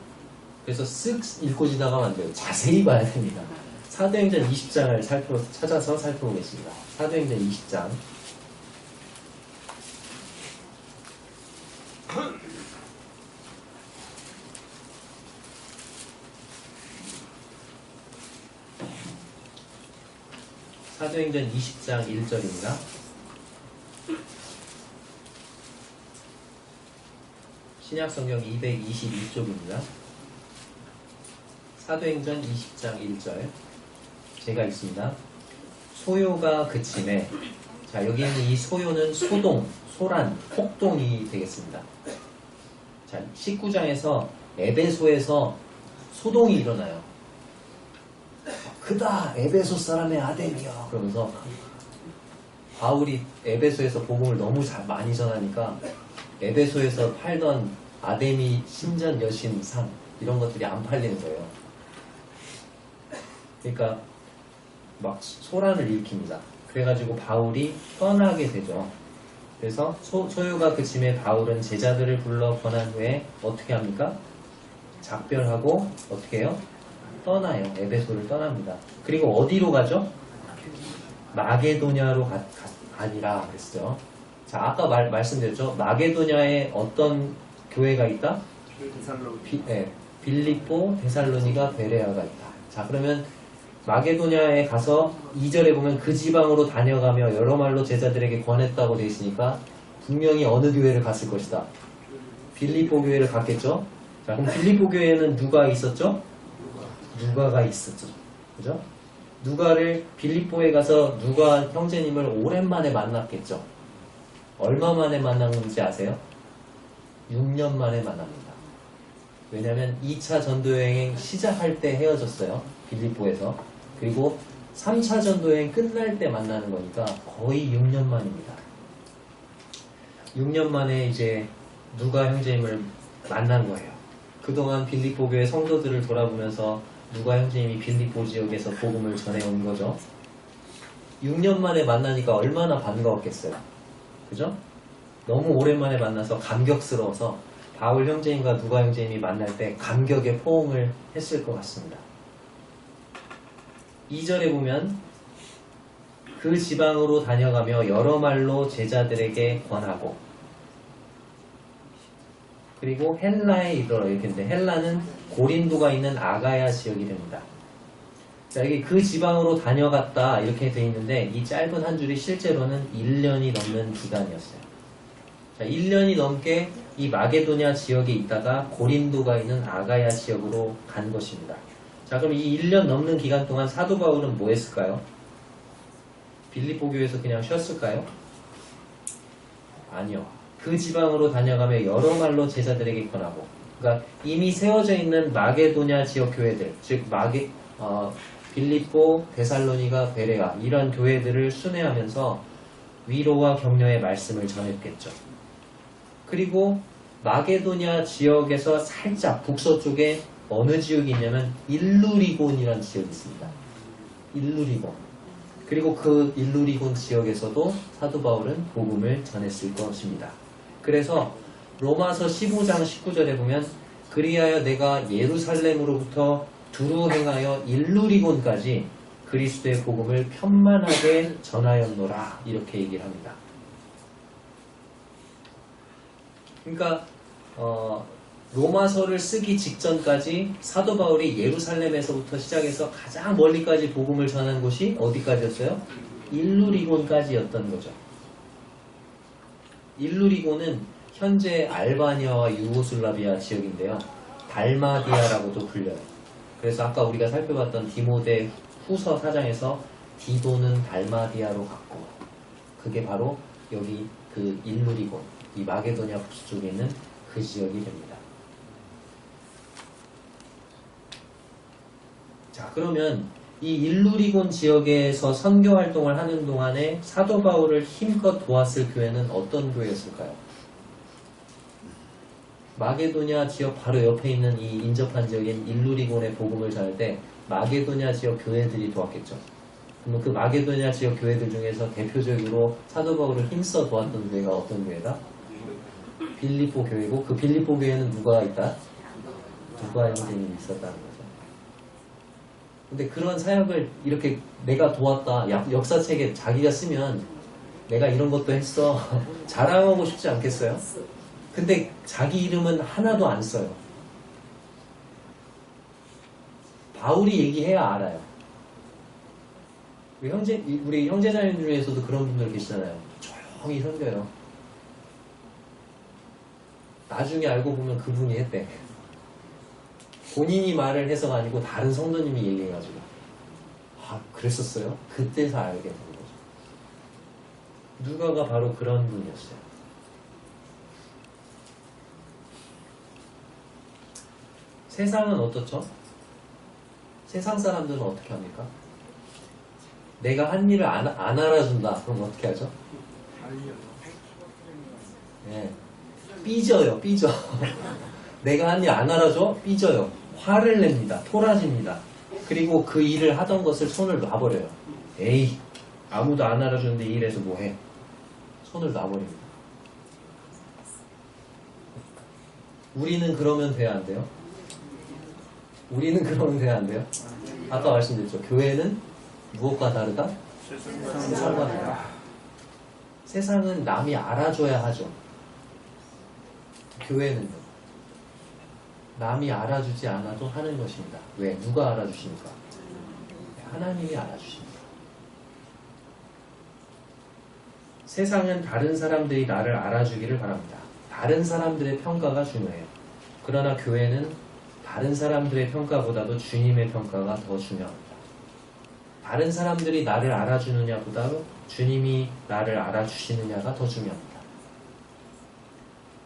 그래서 쓱 읽고 지나가면 안 돼요. 자세히 봐야 됩니다. 사도행전 20장을 찾아서 살펴보겠습니다. 사도행전 20장. 사도행전 20장 1절입니다. 신약성경 222쪽입니다. 사도행전 20장 1절. 제가 읽습니다. 소요가 그침에, 자, 여기 있는 이 소요는 소동, 소란, 폭동이 되겠습니다. 자, 19장에서 에베소에서 소동이 일어나요. 그다 에베소 사람의 아덴이여 그러면서 바울이 에베소에서 복음을 너무 많이 전하니까 에베소에서 팔던 아데미 신전 여신 상 이런 것들이 안 팔리는 거예요. 그러니까 막 소란을 일으킵니다. 그래가지고 바울이 떠나게 되죠. 그래서 소요가 그침에 바울은 제자들을 불러 권한 후에 어떻게 합니까? 작별하고 어떻게 해요? 떠나요. 에베소를 떠납니다. 그리고 어디로 가죠? 마게도냐로 가니라 그랬어요. 자, 아까 말씀드렸죠. 마게도냐에 어떤 교회가 있다? 빌립보, 데살로니가, 베레아가 있다. 자, 그러면 마게도냐에 가서 2절에 보면 그 지방으로 다녀가며 여러 말로 제자들에게 권했다고 되어 있으니까 분명히 어느 교회를 갔을 것이다. 빌립보 교회를 갔겠죠. 자, 그럼 빌립보 교회에는 누가 있었죠? 누가가 있었죠. 그죠? 누가를 빌립보에 가서 누가 형제님을 오랜만에 만났겠죠. 얼마 만에 만났는지 아세요? 6년 만에 만납니다. 왜냐하면 2차 전도여행 시작할 때 헤어졌어요. 빌립보에서. 그리고 3차 전도여행 끝날 때 만나는 거니까 거의 6년 만입니다. 6년 만에 이제 누가 형제님을 만난 거예요. 그동안 빌립보 교회 성도들을 돌아보면서 누가 형제님이 빌립보 지역에서 복음을 전해온 거죠. 6년 만에 만나니까 얼마나 반가웠겠어요. 그죠? 너무 오랜만에 만나서 감격스러워서 바울 형제님과 누가 형제님이 만날 때 감격의 포옹을 했을 것 같습니다. 2절에 보면 그 지방으로 다녀가며 여러 말로 제자들에게 권하고, 그리고 헬라에 이르러 이렇게 했는데, 헬라는 고린도가 있는 아가야 지역이 됩니다. 자, 여기 그 지방으로 다녀갔다 이렇게 돼 있는데, 이 짧은 한 줄이 실제로는 1년이 넘는 기간이었어요. 자, 1년이 넘게 이 마게도냐 지역에 있다가 고린도가 있는 아가야 지역으로 간 것입니다. 자, 그럼 이 1년 넘는 기간 동안 사도 바울은 뭐 했을까요? 빌립보 교회에서 그냥 쉬었을까요? 아니요. 그 지방으로 다녀가며 여러 말로 제자들에게 권하고, 그러니까 이미 세워져 있는 마게도냐 지역 교회들, 즉 빌립보, 데살로니가, 베레아 이런 교회들을 순회하면서 위로와 격려의 말씀을 전했겠죠. 그리고 마게도냐 지역에서 살짝 북서쪽에 어느 지역이 있냐면 일루리곤이라는 지역이 있습니다. 일루리곤. 그리고 그 일루리곤 지역에서도 사도 바울은 복음을 전했을 것입니다. 그래서 로마서 15장 19절에 보면 그리하여 내가 예루살렘으로부터 두루 행하여 일루리곤까지 그리스도의 복음을 편만하게 전하였노라 이렇게 얘기를 합니다. 그러니까 로마서를 쓰기 직전까지 사도 바울이 예루살렘에서부터 시작해서 가장 멀리까지 복음을 전한 곳이 어디까지였어요? 일루리곤까지였던 거죠. 일루리곤은 현재 알바니아와 유고슬라비아 지역인데요. 달마디아라고도 불려요. 그래서 아까 우리가 살펴봤던 디모데 후서 4장에서 디도는 달마디아로 갔고, 그게 바로 여기 그 일루리곤, 이 마게도냐 북쪽에 있는 그 지역이 됩니다. 자, 그러면 이 일루리곤 지역에서 선교 활동을 하는 동안에 사도 바울을 힘껏 도왔을 교회는 어떤 교회였을까요? 마게도냐 지역 바로 옆에 있는 이 인접한 지역인 일루리곤의 복음을 전할 때 마게도냐 지역 교회들이 도왔겠죠. 그럼 그 마게도냐 지역 교회들 중에서 대표적으로 사도 바울을 힘써 도왔던 교회가 어떤 교회다? 빌립보 교회고, 그 빌립보 교회는 누가 있다? 누가 형제님이 있었다는 거죠. 근데 그런 사역을 이렇게 내가 도왔다, 역사책에 자기가 쓰면 내가 이런 것도 했어 자랑하고 싶지 않겠어요? 근데 자기 이름은 하나도 안 써요. 바울이 얘기해야 알아요. 우리 형제자매 중에서도 그런 분들 계시잖아요. 조용히 섬겨요. 나중에 알고 보면 그분이 했대. 본인이 말을 해서가 아니고 다른 성도님이 얘기해가지고, 아, 그랬었어요? 그때서 알게 된 거죠. 누가가 바로 그런 분이었어요. 세상은 어떻죠? 세상 사람들은 어떻게 합니까? 내가 한 일을 안 알아준다. 그럼 어떻게 하죠? 네. 삐져요, 삐져. 내가 한 일 안 알아줘? 삐져요. 화를 냅니다. 토라집니다. 그리고 그 일을 하던 것을 손을 놔버려요. 에이, 아무도 안 알아주는데 이 일에서 뭐해? 손을 놔버립니다. 우리는 그러면 돼야 안 돼요? 우리는 그러면 돼야 안 돼요? 아까 말씀드렸죠. 교회는 무엇과 다르다? 세상과 다르다. 세상은 남이 알아줘야 하죠. 교회는요. 남이 알아주지 않아도 하는 것입니다. 왜? 누가 알아주십니까? 하나님이 알아주십니다. 세상은 다른 사람들이 나를 알아주기를 바랍니다. 다른 사람들의 평가가 중요해요. 그러나 교회는 다른 사람들의 평가보다도 주님의 평가가 더 중요합니다. 다른 사람들이 나를 알아주느냐보다 주님이 나를 알아주시느냐가 더 중요합니다.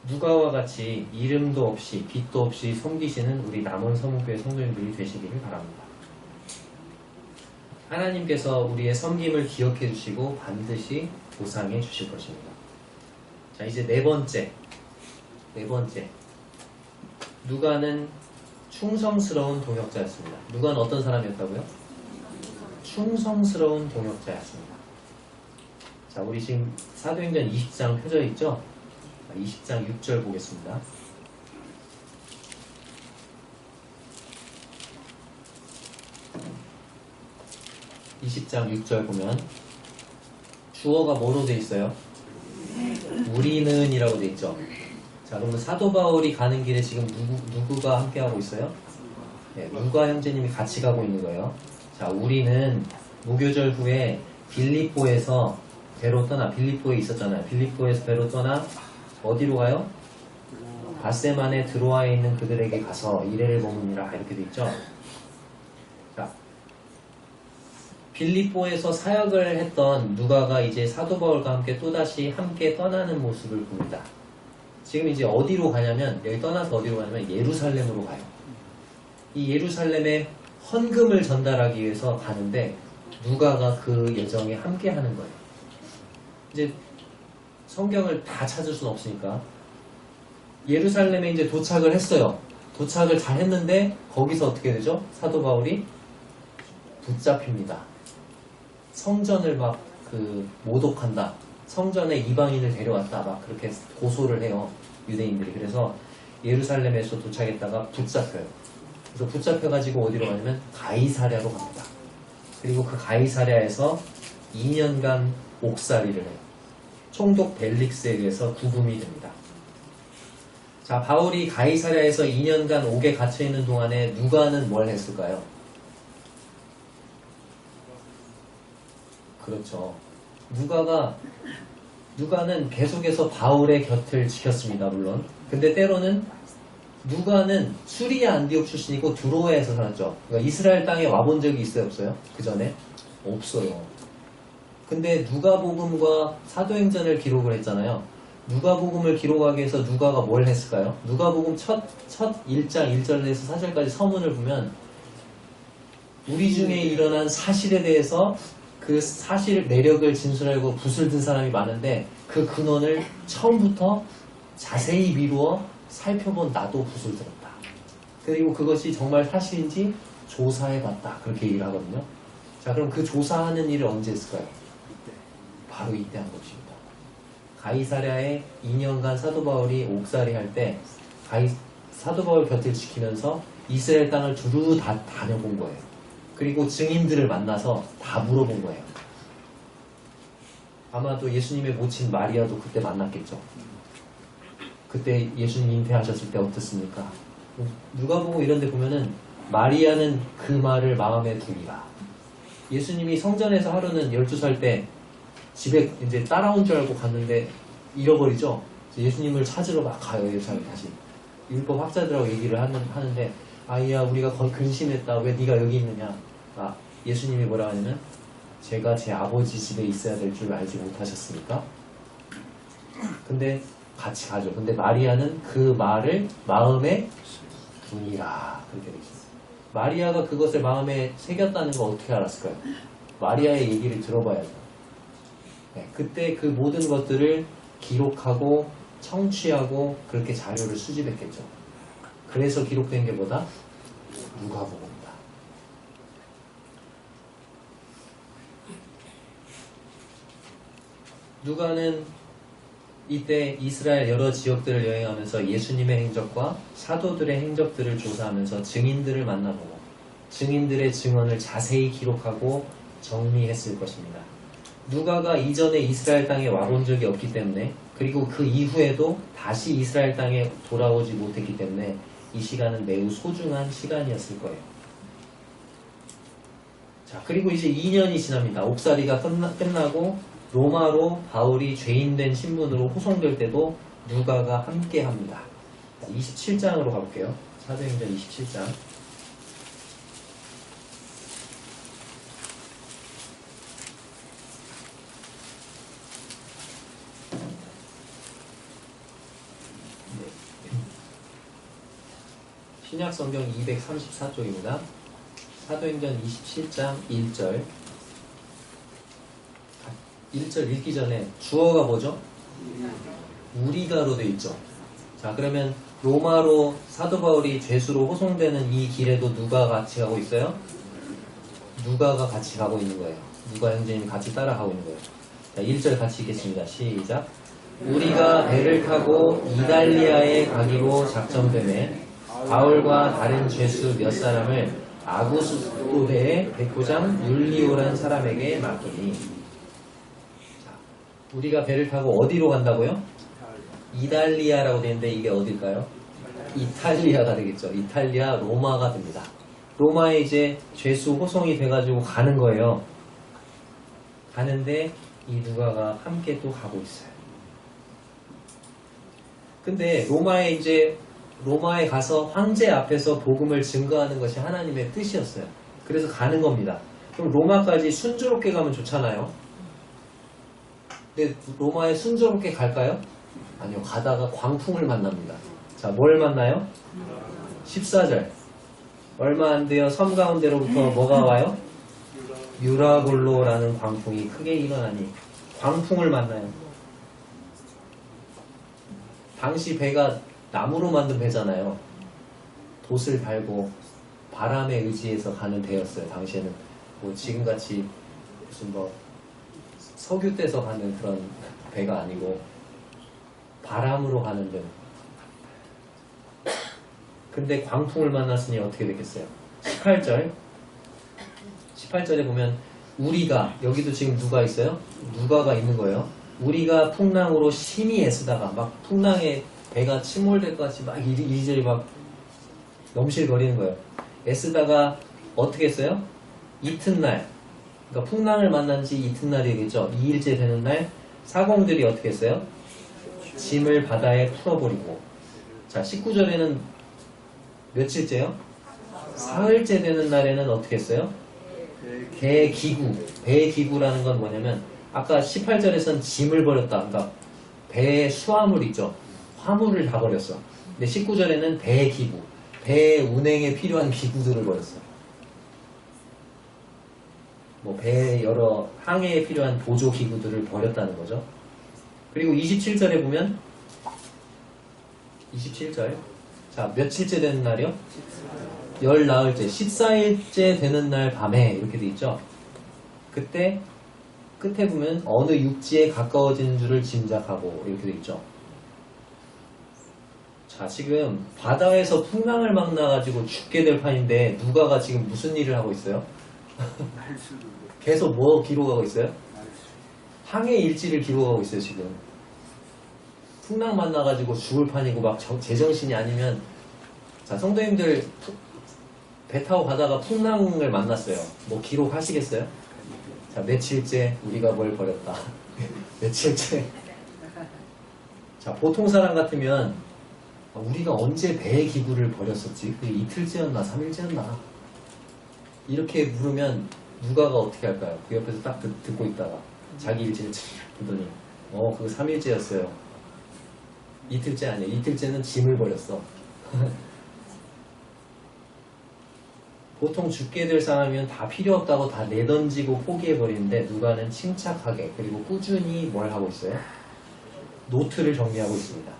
누가와 같이 이름도 없이 빛도 없이 섬기시는 우리 남원 서문교회 성도님들이 되시기를 바랍니다. 하나님께서 우리의 섬김을 기억해 주시고 반드시 보상해 주실 것입니다. 자, 이제 네 번째. 누가는 충성스러운 동역자였습니다. 누가는 어떤 사람이었다고요? 충성스러운 동역자였습니다. 자, 우리 지금 사도행전 20장 펴져 있죠? 20장 6절 보겠습니다. (20장 6절) 보면 주어가 뭐로 돼 있어요? 우리는 이라고 돼 있죠. 자, 그러면 사도 바울이 가는 길에 지금 누구가 함께 하고 있어요? 네, 누가 형제님이 같이 가고 있는 거예요. 자, 우리는 무교절 후에 빌립보에서 배로 떠나, 빌립보에 있었잖아요. 빌립보에서 배로 떠나 어디로 가요? 닷새만에 드로아에 있는 그들에게 가서 이레를 머무니라, 이렇게 돼 있죠. 자, 빌립보에서 사역을 했던 누가가 이제 사도 바울과 함께 또다시 함께 떠나는 모습을 봅니다. 지금 이제 어디로 가냐면, 여기 떠나서 어디로 가냐면 예루살렘으로 가요. 이 예루살렘에 헌금을 전달하기 위해서 가는데 누가가 그 여정에 함께 하는 거예요. 이제 성경을 다 찾을 수는 없으니까 예루살렘에 이제 도착을 했어요. 도착을 잘 했는데 거기서 어떻게 되죠? 사도 바울이 붙잡힙니다. 성전을 막 모독한다. 성전에 이방인을 데려왔다. 막 그렇게 고소를 해요. 유대인들이. 그래서 예루살렘에서 도착했다가 붙잡혀요. 그래서 붙잡혀가지고 어디로 가냐면 가이사랴로 갑니다. 그리고 그 가이사랴에서 2년간 옥살이를 해요. 총독 벨릭스에 의해서 구금이 됩니다. 자, 바울이 가이사랴에서 2년간 옥에 갇혀있는 동안에 누가는 뭘 했을까요? 그렇죠. 누가는 계속해서 바울의 곁을 지켰습니다. 물론. 근데 때로는 누가는 수리아 안디옥 출신이고 두로아에서 살았죠. 그러니까 이스라엘 땅에 와본 적이 있어요, 없어요? 그 전에? 없어요. 근데 누가복음과 사도행전을 기록을 했잖아요. 누가복음을 기록하기 위해서 누가가 뭘 했을까요? 누가복음 첫 1장 1절에서 4절까지 서문을 보면 우리 중에 일어난 사실에 대해서 그 사실 내력을 진술하고 붓을 든 사람이 많은데 그 근원을 처음부터 자세히 미루어 살펴본 나도 붓을 들었다. 그리고 그것이 정말 사실인지 조사해봤다. 그렇게 얘기를 하거든요. 자, 그럼 그 조사하는 일을 언제 했을까요? 바로 이때 한 것입니다. 가이사랴에 2년간 사도 바울이 옥살이 할 때 사도 바울 곁을 지키면서 이스라엘 땅을 두루 다 다녀본 거예요. 그리고 증인들을 만나서 다 물어본 거예요. 아마도 예수님의 모친 마리아도 그때 만났겠죠. 그때 예수님 잉태하셨을 때 어떻습니까? 누가복음 이런 데 보면은 마리아는 그 말을 마음에 두니라. 예수님이 성전에서 하루는 12살 때 집에 이제 따라온 줄 알고 갔는데 잃어버리죠. 예수님을 찾으러 막 가요. 예루살렘 다시. 율법 학자들하고 얘기를 하는데 아이야, 우리가 근심했다. 왜 네가 여기 있느냐. 예수님이 뭐라 하냐면 제가 제 아버지 집에 있어야 될 줄 알지 못하셨습니까? 근데 같이 가죠. 근데 마리아는 그 말을 마음에 두니라. 그렇게 되어 있어요. 마리아가 그것을 마음에 새겼다는 거 어떻게 알았을까요? 마리아의 얘기를 들어봐야죠. 네, 그때 그 모든 것들을 기록하고 청취하고 그렇게 자료를 수집했겠죠. 그래서 기록된 게 뭐다? 누가복음이다. 누가는 이때 이스라엘 여러 지역들을 여행하면서 예수님의 행적과 사도들의 행적들을 조사하면서 증인들을 만나보고 증인들의 증언을 자세히 기록하고 정리했을 것입니다. 누가가 이전에 이스라엘 땅에 와본 적이 없기 때문에 그리고 그 이후에도 다시 이스라엘 땅에 돌아오지 못했기 때문에 이 시간은 매우 소중한 시간이었을 거예요. 자, 그리고 이제 2년이 지납니다. 옥살이가 끝나고 로마로 바울이 죄인된 신분으로 호송될 때도 누가가 함께합니다. 27장으로 가볼게요. 사도행전 27장. 신약성경 234쪽입니다. 사도행전 27장 1절. 1절 읽기 전에 주어가 뭐죠? 우리가로 돼 있죠. 자, 그러면 로마로 사도 바울이 죄수로 호송되는 이 길에도 누가 같이 가고 있어요? 누가가 같이 가고 있는 거예요. 누가 형제님이 같이 따라가고 있는 거예요. 자, 1절 같이 읽겠습니다. 시작. 우리가 배를 타고 이달리아에 가기로 작정되매 바울과 다른 죄수 몇 사람을 아구스토대의 백부장 율리오란 사람에게 맡기니. 자, 우리가 배를 타고 어디로 간다고요? 이달리아라고 되는데 이게 어딜까요? 이탈리아가 되겠죠. 이탈리아 로마가 됩니다. 로마에 이제 죄수 호송이 돼가지고 가는 거예요. 가는데 이 누가가 함께 또 가고 있어요. 근데 로마에 가서 황제 앞에서 복음을 증거하는 것이 하나님의 뜻이었어요. 그래서 가는 겁니다. 그럼 로마까지 순조롭게 가면 좋잖아요. 근데 로마에 순조롭게 갈까요? 아니요. 가다가 광풍을 만납니다. 자, 뭘 만나요? 14절. 얼마 안 돼요. 섬 가운데로부터 뭐가 와요? 유라굴로라는 광풍이 크게 일어나니 광풍을 만나요. 당시 배가 나무로 만든 배잖아요. 돛을 밟고 바람에 의지해서 가는 배였어요. 당시에는 뭐 지금같이 무슨 뭐 석유 떼서 가는 그런 배가 아니고 바람으로 가는 배. 근데 광풍을 만났으니 어떻게 됐겠어요? 18절에 보면 우리가, 여기도 지금 누가 있어요? 누가가 있는 거예요. 우리가 풍랑으로 심히 애쓰다가 막 풍랑에 배가 침몰될 것 같이 막 이리저리 막 넘실거리는 거예요. 애쓰다가 어떻게 했어요? 이튿날, 그러니까 풍랑을 만난 지 이튿날이겠죠. 2일째 되는 날 사공들이 어떻게 했어요? 짐을 바다에 풀어버리고. 자, 19절에는 며칠째요? 사흘째 되는 날에는 어떻게 했어요? 배기구. 배기구라는 건 뭐냐면 아까 18절에선 짐을 버렸다. 그러니까 배에 수화물 있죠. 화물을 다 버렸어. 근데 19절에는 배기구. 배 운행에 필요한 기구들을 버렸어. 뭐 배 여러 항해에 필요한 보조 기구들을 버렸다는 거죠. 그리고 27절에 보면 27절. 자, 며칠째 되는 날이요? 14일째, 14일째 되는 날 밤에 이렇게 돼 있죠. 그때 끝에 보면 어느 육지에 가까워지는 줄을 짐작하고 이렇게 돼 있죠. 자, 지금 바다에서 풍랑을 막 나가지고 죽게 될 판인데 누가가 지금 무슨 일을 하고 있어요? 계속 뭐 기록하고 있어요? 항해 일지를 기록하고 있어요. 지금 풍랑 만나가지고 죽을 판이고 막 제정신이 아니면. 자, 성도님들 배 타고 가다가 풍랑을 만났어요. 뭐 기록하시겠어요? 자, 며칠째 우리가 뭘 버렸다. 며칠째. 자, 보통 사람 같으면 우리가 언제 배의 기구를 버렸었지? 그게 이틀째였나 3일째였나? 이렇게 물으면 누가가 어떻게 할까요? 그 옆에서 딱 듣고 있다가 자기 일지를 보더니 그거 3일째였어요. 이틀째 아니에요. 이틀째는 짐을 버렸어. 보통 죽게 될 사람이면 다 필요 없다고 다 내던지고 포기해버리는데 누가는 침착하게 그리고 꾸준히 뭘 하고 있어요? 노트를 정리하고 있습니다.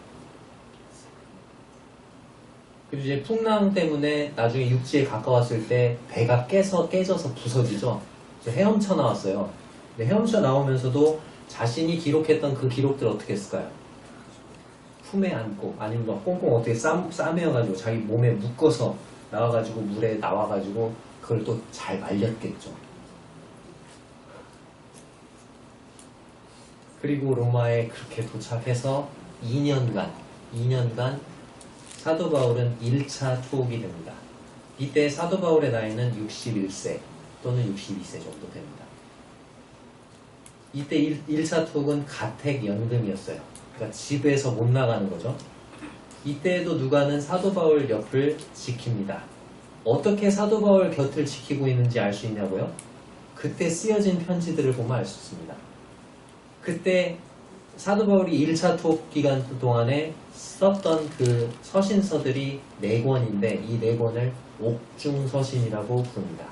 그리고 이제 풍랑 때문에 나중에 육지에 가까웠을 때 배가 깨져서 부서지죠. 헤엄쳐 나왔어요. 근데 헤엄쳐 나오면서도 자신이 기록했던 그 기록들 어떻게 했을까요? 품에 안고 아니면 막 꽁꽁 어떻게 싸매어가지고 자기 몸에 묶어서 나와가지고 물에 나와가지고 그걸 또 잘 말렸겠죠. 그리고 로마에 그렇게 도착해서 2년간 사도 바울은 1차 투옥이 됩니다. 이때 사도 바울의 나이는 61세 또는 62세 정도 됩니다. 이때 1차 투옥은 가택연금이었어요. 그러니까 집에서 못 나가는 거죠. 이때에도 누가는 사도 바울 옆을 지킵니다. 어떻게 사도 바울 곁을 지키고 있는지 알 수 있냐고요? 그때 쓰여진 편지들을 보면 알 수 있습니다. 그때 사도 바울이 1차 투옥 기간 동안에 썼던 그 서신서들이 4권인데 이 4권을 옥중서신이라고 부릅니다.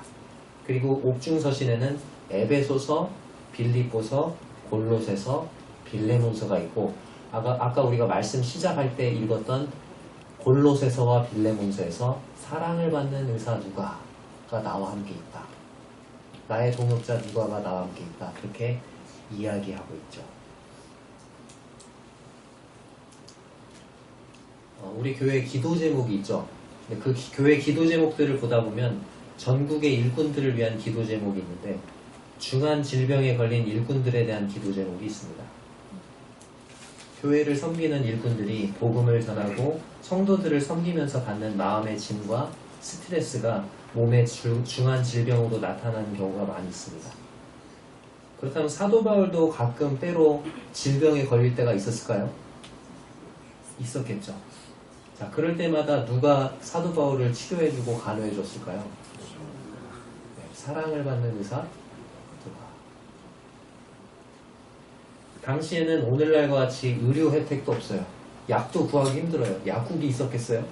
그리고 옥중서신에는 에베소서, 빌립보서, 골로새서, 빌레몬서가 있고 아까 우리가 말씀 시작할 때 읽었던 골로새서와 빌레몬서에서 사랑을 받는 의사 누가가 나와 함께 있다. 나의 동역자 누가가 나와 함께 있다. 그렇게 이야기하고 있죠. 우리 교회 기도 제목이 있죠. 근데 그 교회 기도 제목들을 보다 보면 전국의 일꾼들을 위한 기도 제목이 있는데 중한 질병에 걸린 일꾼들에 대한 기도 제목이 있습니다. 교회를 섬기는 일꾼들이 복음을 전하고 성도들을 섬기면서 받는 마음의 짐과 스트레스가 몸의 중한 질병으로 나타나는 경우가 많이 있습니다. 그렇다면 사도 바울도 가끔 때로 질병에 걸릴 때가 있었을까요? 있었겠죠. 자, 그럴 때마다 누가 사도 바울을 치료해주고 간호해줬을까요? 네, 사랑을 받는 의사 누가. 당시에는 오늘날과 같이 의료 혜택도 없어요. 약도 구하기 힘들어요. 약국이 있었겠어요?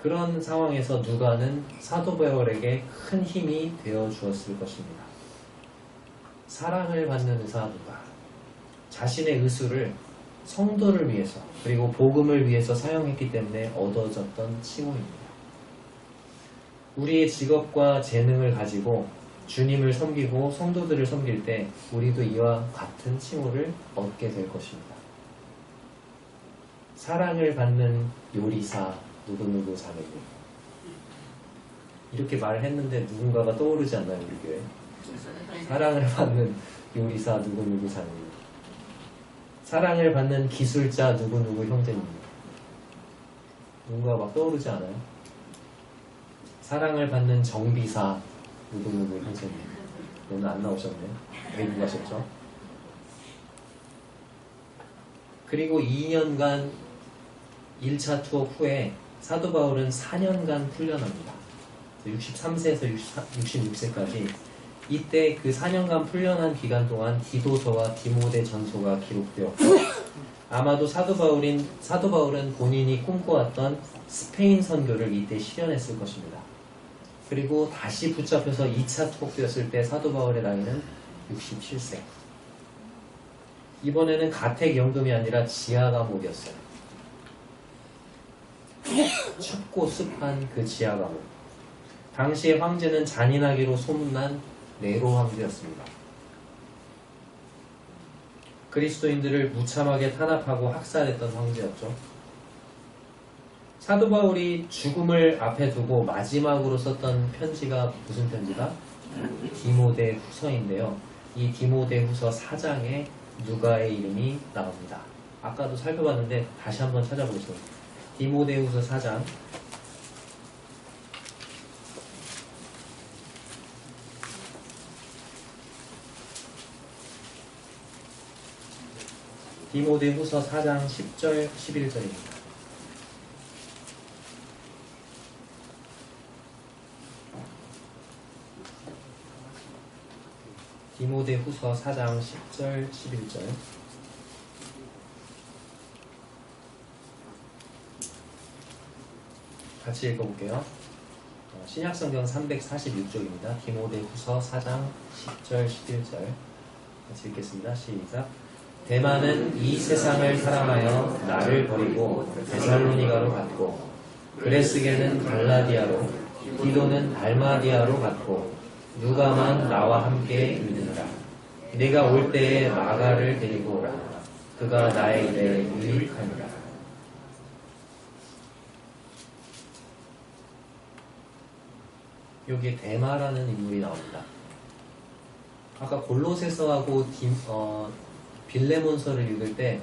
그런 상황에서 누가는 사도 바울에게 큰 힘이 되어 주었을 것입니다. 사랑을 받는 의사 누가. 자신의 의술을 성도를 위해서 그리고 복음을 위해서 사용했기 때문에 얻어졌던 칭호입니다. 우리의 직업과 재능을 가지고 주님을 섬기고 성도들을 섬길 때 우리도 이와 같은 칭호를 얻게 될 것입니다. 사랑을 받는 요리사 누구누구 자매님. 이렇게 말을 했는데 누군가가 떠오르지 않나요, 우리 교회? 사랑을 받는 요리사 누구누구 자매님. 사랑을 받는 기술자 누구누구 형제님. 누군가 막 떠오르지 않아요? 사랑을 받는 정비사 누구누구 형제님. 오늘 안 나오셨네요. 외국 가셨죠? 그리고 2년간 1차 투어 후에 사도 바울은 4년간 훈련합니다. 63세에서 66세까지 이때 그 4년간 훈련한 기간 동안 디도서와 디모데 전서가 기록되었고 아마도 사도 바울은 본인이 꿈꿔왔던 스페인 선교를 이때 실현했을 것입니다. 그리고 다시 붙잡혀서 2차 투옥되었을 때 사도 바울의 나이는 67세. 이번에는 가택 연금이 아니라 지하 감옥이었어요. 춥고 습한 그 지하 감옥. 당시의 황제는 잔인하기로 소문난 네로 황제였습니다. 그리스도인들을 무참하게 탄압하고 학살했던 황제였죠. 사도 바울이 죽음을 앞에 두고 마지막으로 썼던 편지가 무슨 편지다? 디모데 후서인데요. 이 디모데 후서 4장에 누가의 이름이 나옵니다. 아까도 살펴봤는데 다시 한번 찾아보겠습니다. 디모데 후서 4장 디모데 후서 4장 10절 11절입니다. 디모데 후서 4장 10절 11절 같이 읽어볼게요. 신약성경 346쪽입니다. 디모데 후서 4장 10절 11절 같이 읽겠습니다. 시작. 데마는 이 세상을 사랑하여 나를 버리고 데살로니가로 갔고 그레스게는 갈라디아로 디도는 달마디아로 갔고 누가만 나와 함께 있느니라. 내가 올 때에 마가를 데리고 오라. 그가 나의 일에 유익하니라. 여기에 데마라는 인물이 나옵니다. 아까 골로새서하고 빌레몬서를 읽을 때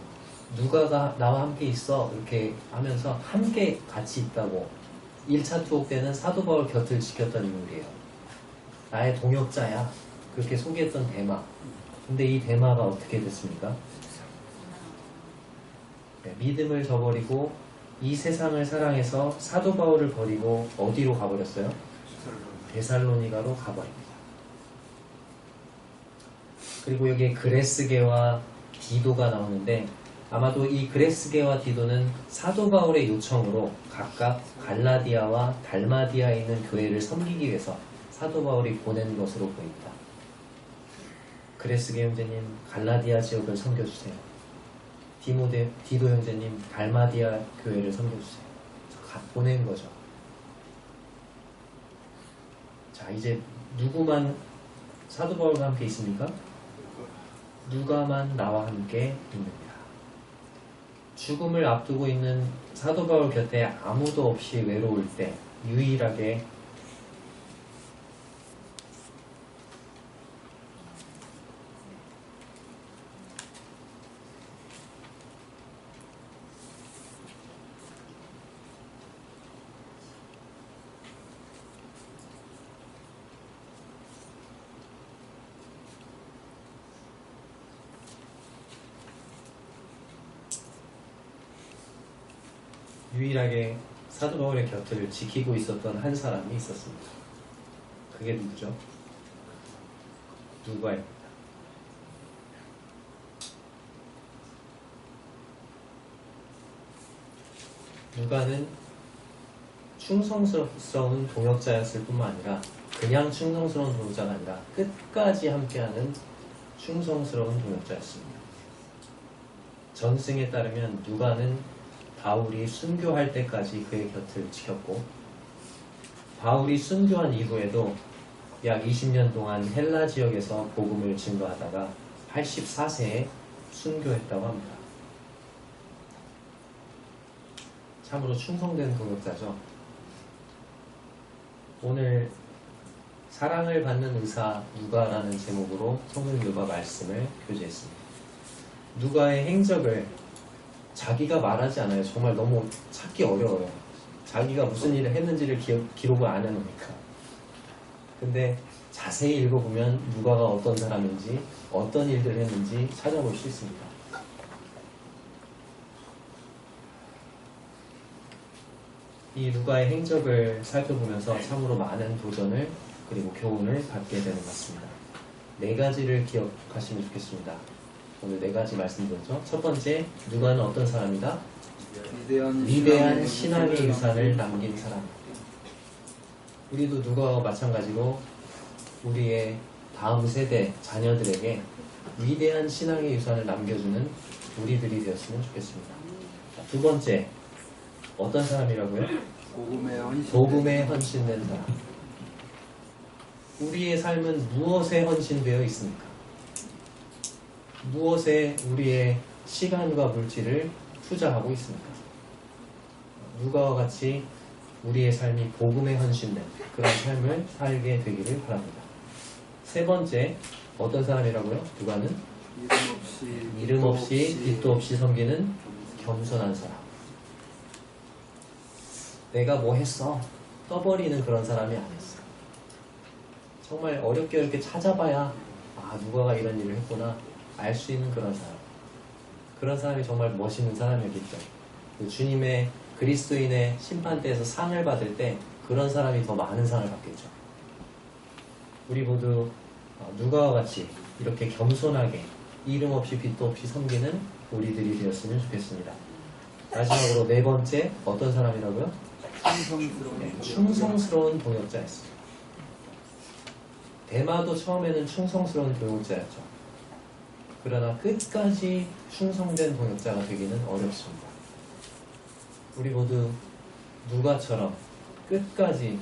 누가가 나와 함께 있어 이렇게 하면서 함께 같이 있다고 1차 투옥 때는 사도 바울 곁을 지켰던 인물이에요. 나의 동역자야 그렇게 소개했던 데마. 근데 이 데마가 어떻게 됐습니까? 네, 믿음을 저버리고 이 세상을 사랑해서 사도 바울을 버리고 어디로 가버렸어요? 데살로니가로 가버립니다. 그리고 여기에 그레스게와 디도가 나오는데 아마도 이 그레스게와 디도는 사도 바울의 요청으로 각각 갈라디아와 달마디아에 있는 교회를 섬기기 위해서 사도 바울이 보낸 것으로 보입니다. 그레스게 형제님 갈라디아 지역을 섬겨주세요. 디도 형제님 달마디아 교회를 섬겨주세요. 보낸 거죠. 자, 이제 누구만 사도 바울과 함께 있습니까? 누가만 나와 함께 있느니라. 죽음을 앞두고 있는 사도 바울 곁에 아무도 없이 외로울 때 유일하게 사도 바울의 곁을 지키고 있었던 한 사람이 있었습니다. 그게 누구죠? 누가입니다. 누가는 충성스러운 동역자였을 뿐만 아니라 그냥 충성스러운 동역자가 아니라 끝까지 함께하는 충성스러운 동역자였습니다. 전승에 따르면 누가는 바울이 순교할 때까지 그의 곁을 지켰고, 바울이 순교한 이후에도 약 20년 동안 헬라 지역에서 복음을 증거하다가 84세에 순교했다고 합니다. 참으로 충성된 동역자죠. 오늘 사랑을 받는 의사 누가라는 제목으로 성경과 말씀을 교제했습니다. 누가의 행적을 자기가 말하지 않아요. 정말 너무 찾기 어려워요. 자기가 무슨 일을 했는지를 기록을 안 해놓으니까. 근데 자세히 읽어보면 누가가 어떤 사람인지 어떤 일들을 했는지 찾아볼 수 있습니다. 이 누가의 행적을 살펴보면서 참으로 많은 도전을 그리고 교훈을 받게 되는 것 같습니다. 4가지를 기억하시면 좋겠습니다. 오늘 4가지 말씀드렸죠. 첫 번째, 누가는 어떤 사람이다? 위대한 신앙의 유산을 남긴 사람. 우리도 누가와 마찬가지로 우리의 다음 세대 자녀들에게 위대한 신앙의 유산을 남겨주는 우리들이 되었으면 좋겠습니다. 두 번째, 어떤 사람이라고요? 복음에 헌신된 사람. 우리의 삶은 무엇에 헌신되어 있습니까? 무엇에 우리의 시간과 물질을 투자하고 있습니까? 누가와 같이 우리의 삶이 복음에 헌신된 그런 삶을 살게 되기를 바랍니다. 세 번째, 어떤 사람이라고요? 누가는? 이름 없이 빚도 없이 섬기는 겸손한 사람. 내가 뭐 했어? 떠버리는 그런 사람이 아니었어. 정말 어렵게 찾아봐야 누가가 이런 일을 했구나 알 수 있는 그런 사람. 그런 사람이 정말 멋있는 사람이겠죠. 주님의 그리스도인의 심판대에서 상을 받을 때 그런 사람이 더 많은 상을 받겠죠. 우리 모두 누가와 같이 이렇게 겸손하게 이름 없이 빚도 없이 섬기는 우리들이 되었으면 좋겠습니다. 마지막으로 4번째, 어떤 사람이라고요? 충성스러운 동역자였습니다. 데마도 처음에는 충성스러운 동역자였죠. 그러나 끝까지 충성된 동역자가 되기는 어렵습니다. 우리 모두 누가처럼 끝까지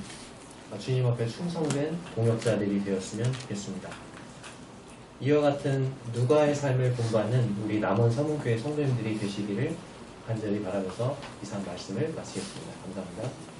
주님 앞에 충성된 동역자들이 되었으면 좋겠습니다. 이와 같은 누가의 삶을 본받는 우리 남원 서문교회 성도님들이 되시기를 간절히 바라면서 이상 말씀을 마치겠습니다. 감사합니다.